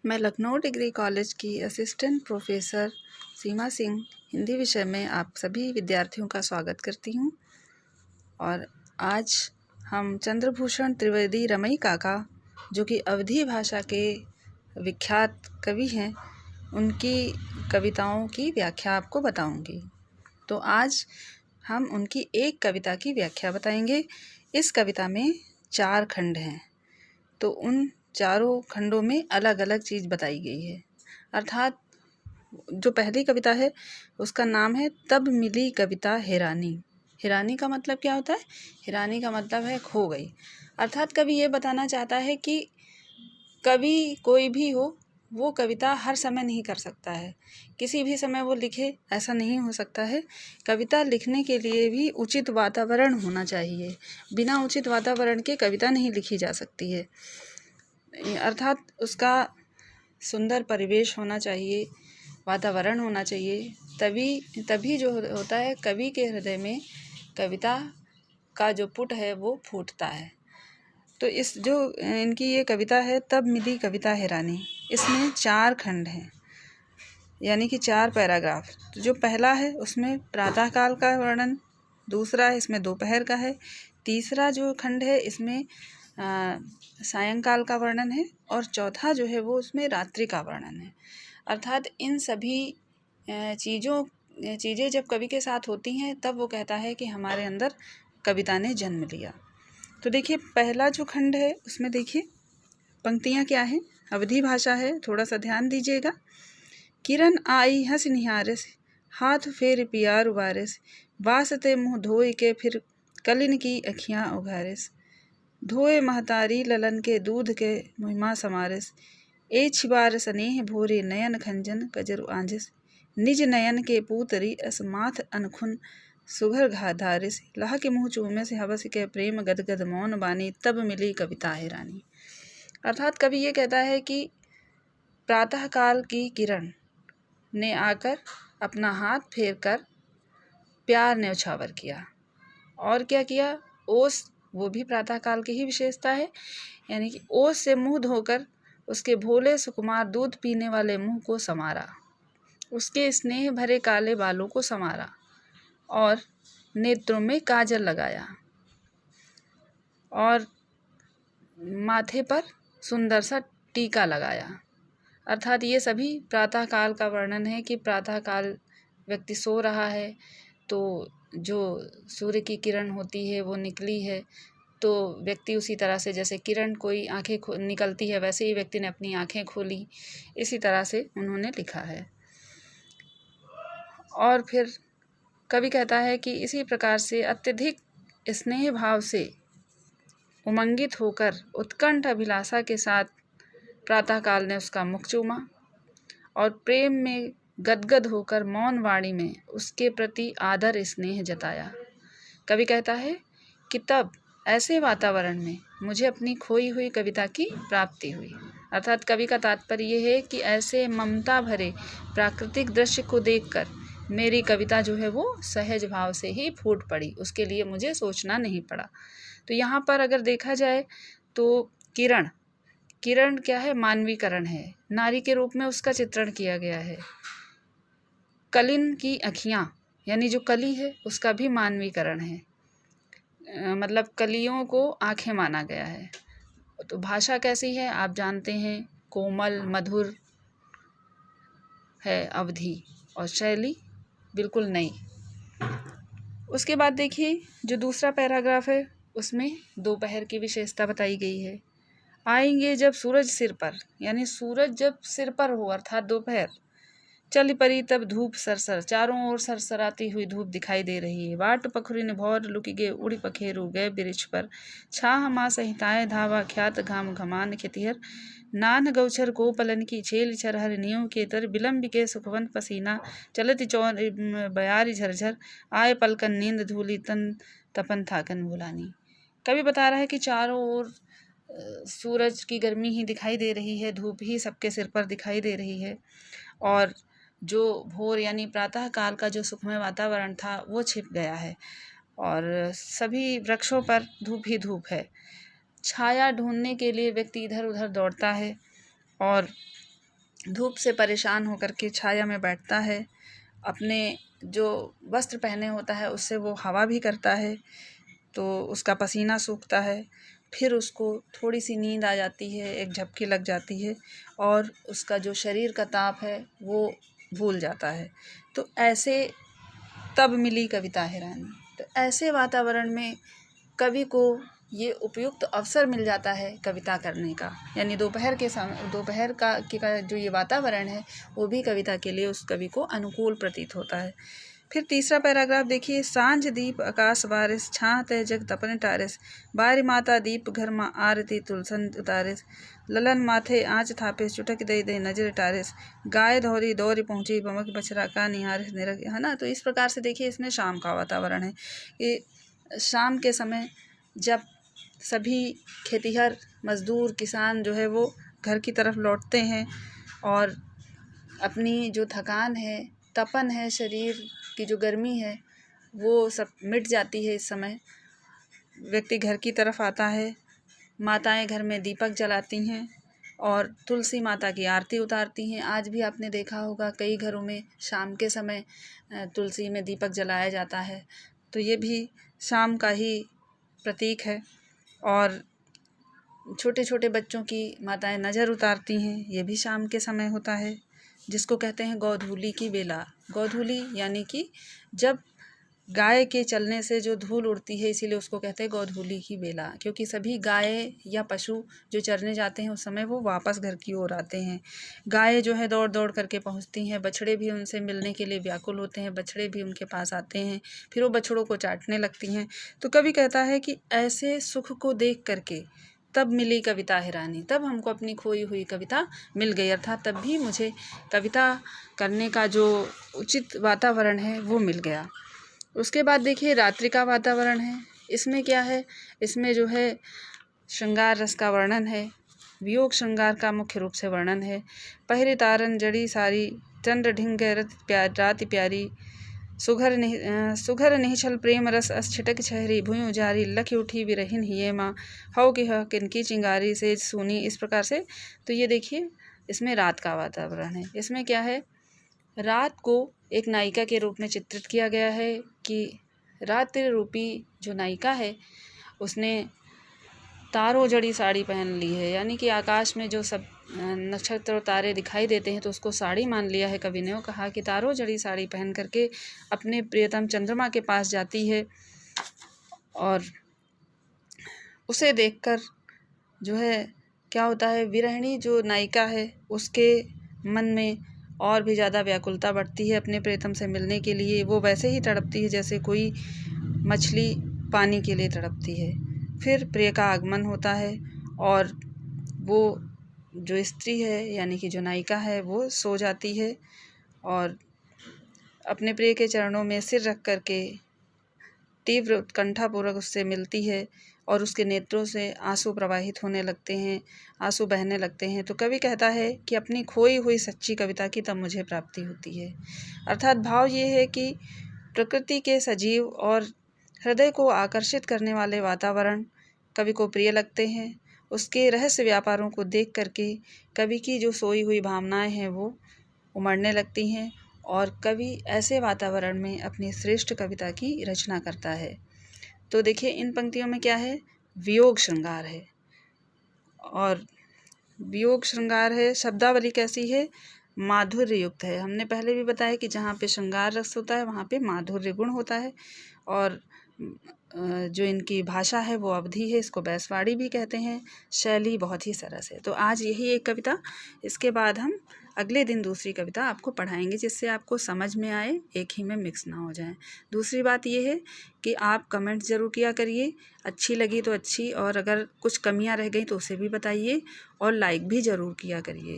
मैं Lucknow degree college की assistant professor सीमा सिंह हिंदी विषय में आप सभी विद्यार्थियों का स्वागत करती हूँ। और आज हम चंद्रभूषण त्रिवेदी रमई काका, जो कि अवधी भाषा के विख्यात कवि हैं, उनकी कविताओं की व्याख्या आपको बताऊंगी। तो आज हम उनकी एक कविता की व्याख्या बताएंगे। इस कविता में 4 खंड हैं, तो उन चारों खंडों में अलग अलग चीज़ बताई गई है। अर्थात जो पहली कविता है उसका नाम है तब मिली कविता हैरानी। हैरानी का मतलब क्या होता है? हैरानी का मतलब है खो गई। अर्थात कवि ये बताना चाहता है कि कवि कोई भी हो, वो कविता हर समय नहीं कर सकता है, किसी भी समय वो लिखे, ऐसा नहीं हो सकता है। कविता लिखने के लिए भी उचित वातावरण होना चाहिए। बिना उचित वातावरण के कविता नहीं लिखी जा सकती है। अर्थात उसका सुंदर परिवेश होना चाहिए, वातावरण होना चाहिए, तभी जो होता है कवि के हृदय में कविता का जो पुट है वो फूटता है। तो इस जो इनकी ये कविता है तब मिली कविता हैरानी, इसमें 4 खंड हैं, यानी कि 4 पैराग्राफ। तो जो पहला है उसमें प्रातःकाल का वर्णन, दूसरा है इसमें दोपहर का है, तीसरा जो खंड है इसमें सायंकाल का वर्णन है, और चौथा जो है वो उसमें रात्रि का वर्णन है। अर्थात इन सभी चीज़ें जब कवि के साथ होती हैं तब वो कहता है कि हमारे अंदर कविता ने जन्म लिया। तो देखिए पहला जो खंड है उसमें देखिए पंक्तियाँ क्या हैं, अवधी भाषा है, थोड़ा सा ध्यान दीजिएगा। किरण आई हंस निहारिस, हाथ फेर पियार उबारिस, वास्ते मुँह धोई के फिर कलिन की अखियाँ उघारिस, धोए महतारी ललन के दूध के मुहिमा समारिस, ए छिबार स्नेह भोरे नयन खंजन कजरु आंजिस, निज नयन के पूतरी असमाथ अनखुन सुघर घाधारिस, लह के मुँह चूमे से हवस के प्रेम गदगद मौन बानी, तब मिली कविता हैरानी। अर्थात कवि ये कहता है कि प्रातःकाल की किरण ने आकर अपना हाथ फेर कर प्यार ने उछावर किया, और क्या किया, ओस, वो भी प्रातःकाल की ही विशेषता है, यानी कि ओस से मुंह धोकर उसके भोले सुकुमार दूध पीने वाले मुंह को संवारा, उसके स्नेह भरे काले बालों को संवारा, और नेत्रों में काजल लगाया, और माथे पर सुंदर सा टीका लगाया। अर्थात ये सभी प्रातःकाल का वर्णन है कि प्रातःकाल व्यक्ति सो रहा है, तो जो सूर्य की किरण होती है वो निकली है, तो व्यक्ति उसी तरह से, जैसे किरण कोई आंखें निकलती है, वैसे ही व्यक्ति ने अपनी आंखें खोली, इसी तरह से उन्होंने लिखा है। और फिर कवि कहता है कि इसी प्रकार से अत्यधिक स्नेह भाव से उमंगित होकर उत्कंठ अभिलाषा के साथ प्रातःकाल ने उसका मुख चूमा, और प्रेम में गदगद होकर मौन वाणी में उसके प्रति आदर स्नेह जताया। कवि कहता है कि तब ऐसे वातावरण में मुझे अपनी खोई हुई कविता की प्राप्ति हुई। अर्थात कवि का तात्पर्य ये है कि ऐसे ममता भरे प्राकृतिक दृश्य को देखकर मेरी कविता जो है वो सहज भाव से ही फूट पड़ी, उसके लिए मुझे सोचना नहीं पड़ा। तो यहाँ पर अगर देखा जाए तो किरण क्या है, मानवीकरण है, नारी के रूप में उसका चित्रण किया गया है। कलिन की अखियाँ, यानी जो कली है उसका भी मानवीकरण है, मतलब कलियों को आंखें माना गया है। तो भाषा कैसी है आप जानते हैं, कोमल मधुर है अवधी, और शैली बिल्कुल नई। उसके बाद देखिए जो दूसरा पैराग्राफ है उसमें दोपहर की विशेषता बताई गई है। आएंगे जब सूरज सिर पर, यानी सूरज जब सिर पर हो, अर्थात दोपहर, चली परी तब धूप सरसर, चारों ओर सरसराती हुई धूप दिखाई दे रही है। बाट पखुरिन भौर लुकी गे उड़ी पखेरु गए बिरिछ पर, छाह मा सहिताए धावा ख्यात घाम घमान खेतिहर, नान गौछर को पलन की छेल छरहर नियों के तर, बिलम्ब के सुखवन पसीना चलती चौर बयारी झरझर, आए पलकन नींद धूली तन तपन थाकन भुलानी। कवि बता रहा है कि चारों ओर सूरज की गर्मी ही दिखाई दे रही है, धूप ही सबके सिर पर दिखाई दे रही है, और जो भोर यानी प्रातः काल का जो सुखमय वातावरण था वो छिप गया है, और सभी वृक्षों पर धूप ही धूप है। छाया ढूंढने के लिए व्यक्ति इधर उधर दौड़ता है, और धूप से परेशान होकर के छाया में बैठता है, अपने जो वस्त्र पहने होता है उससे वो हवा भी करता है, तो उसका पसीना सूखता है, फिर उसको थोड़ी सी नींद आ जाती है, एक झपकी लग जाती है और उसका जो शरीर का ताप है वो भूल जाता है। तो ऐसे तब मिली कविता है रानी। तो ऐसे वातावरण में कवि को ये उपयुक्त अवसर मिल जाता है कविता करने का, यानी दोपहर का जो ये वातावरण है वो भी कविता के लिए उस कवि को अनुकूल प्रतीत होता है। फिर तीसरा पैराग्राफ देखिए, सांझ दीप आकाश बारिश, छाँ तय जग तपने टारिस, बारी माता दीप घर माँ आरती तुलसन उतारिस, ललन माथे आँच थापे चुटक दे दे नजर टारिस, गाय धौरी दौरी पहुँची बमक बछरा का निहारिस निरख, है ना। तो इस प्रकार से देखिए इसमें शाम का वातावरण है कि शाम के समय जब सभी खेतिहर मजदूर किसान जो है वो घर की तरफ लौटते हैं और अपनी जो थकान है, तपन है, शरीर की जो गर्मी है वो सब मिट जाती है। इस समय व्यक्ति घर की तरफ आता है, माताएं घर में दीपक जलाती हैं और तुलसी माता की आरती उतारती हैं। आज भी आपने देखा होगा कई घरों में शाम के समय तुलसी में दीपक जलाया जाता है, तो ये भी शाम का ही प्रतीक है। और छोटे छोटे बच्चों की माताएं नज़र उतारती हैं, ये भी शाम के समय होता है, जिसको कहते हैं गोधूली की बेला। गोधूली यानी कि जब गाय के चलने से जो धूल उड़ती है, इसीलिए उसको कहते हैं गोधूली की बेला, क्योंकि सभी गाय या पशु जो चरने जाते हैं उस समय वो वापस घर की ओर आते हैं। गाय जो है दौड़ दौड़ करके पहुंचती हैं, बछड़े भी उनसे मिलने के लिए व्याकुल होते हैं, बछड़े भी उनके पास आते हैं, फिर वो बछड़ों को चाटने लगती हैं। तो कवि कहता है कि ऐसे सुख को देख करके तब मिली कविता है रानी, तब हमको अपनी खोई हुई कविता मिल गई, अर्थात तब भी मुझे कविता करने का जो उचित वातावरण है वो मिल गया। उसके बाद देखिए रात्रि का वातावरण है। इसमें क्या है, इसमें जो है श्रृंगार रस का वर्णन है, वियोग श्रृंगार का मुख्य रूप से वर्णन है। पहरे तारन जड़ी सारी, चंद्र ढिंग रात प्यारी, सुघर निहछल प्रेम रस अस छिटक छहरी, भुई उजारी लखी उठी विरहिन हिये माँ, हव की ह किनकी चिंगारी से सुनी। इस प्रकार से तो ये देखिए इसमें रात का वातावरण है। इसमें क्या है, रात को एक नायिका के रूप में चित्रित किया गया है कि रात्रि रूपी जो नायिका है उसने तारों जड़ी साड़ी पहन ली है, यानी कि आकाश में जो सब नक्षत्र और तारे दिखाई देते हैं तो उसको साड़ी मान लिया है कवि ने। वो कहा कि तारों जड़ी साड़ी पहन करके अपने प्रियतम चंद्रमा के पास जाती है और उसे देखकर जो है क्या होता है, विरहिणी जो नायिका है उसके मन में और भी ज़्यादा व्याकुलता बढ़ती है अपने प्रियतम से मिलने के लिए। वो वैसे ही तड़पती है जैसे कोई मछली पानी के लिए तड़पती है। फिर प्रिय का आगमन होता है और वो जो स्त्री है यानी कि जो नायिका है वो सो जाती है और अपने प्रिय के चरणों में सिर रख करके तीव्र उत्कंठापूर्वक उससे मिलती है और उसके नेत्रों से आंसू प्रवाहित होने लगते हैं, आंसू बहने लगते हैं। तो कवि कहता है कि अपनी खोई हुई सच्ची कविता की तब मुझे प्राप्ति होती है। अर्थात भाव ये है कि प्रकृति के सजीव और हृदय को आकर्षित करने वाले वातावरण कवि को प्रिय लगते हैं। उसके रहस्य व्यापारों को देख करके कवि की जो सोई हुई भावनाएं हैं वो उमड़ने लगती हैं और कवि ऐसे वातावरण में अपनी श्रेष्ठ कविता की रचना करता है। तो देखिए इन पंक्तियों में क्या है, वियोग श्रृंगार है और वियोग श्रृंगार है। शब्दावली कैसी है, माधुर्य युक्त है। हमने पहले भी बताया कि जहाँ पे श्रृंगार रस होता है वहाँ पे माधुर्य गुण होता है और जो इनकी भाषा है वो अवधी है, इसको बैसवाड़ी भी कहते हैं। शैली बहुत ही सरस है। तो आज यही एक कविता, इसके बाद हम अगले दिन दूसरी कविता आपको पढ़ाएंगे जिससे आपको समझ में आए, एक ही में मिक्स ना हो जाए। दूसरी बात ये है कि आप कमेंट ज़रूर किया करिए, अच्छी लगी तो अच्छी, और अगर कुछ कमियां रह गई तो उसे भी बताइए और लाइक भी ज़रूर किया करिए।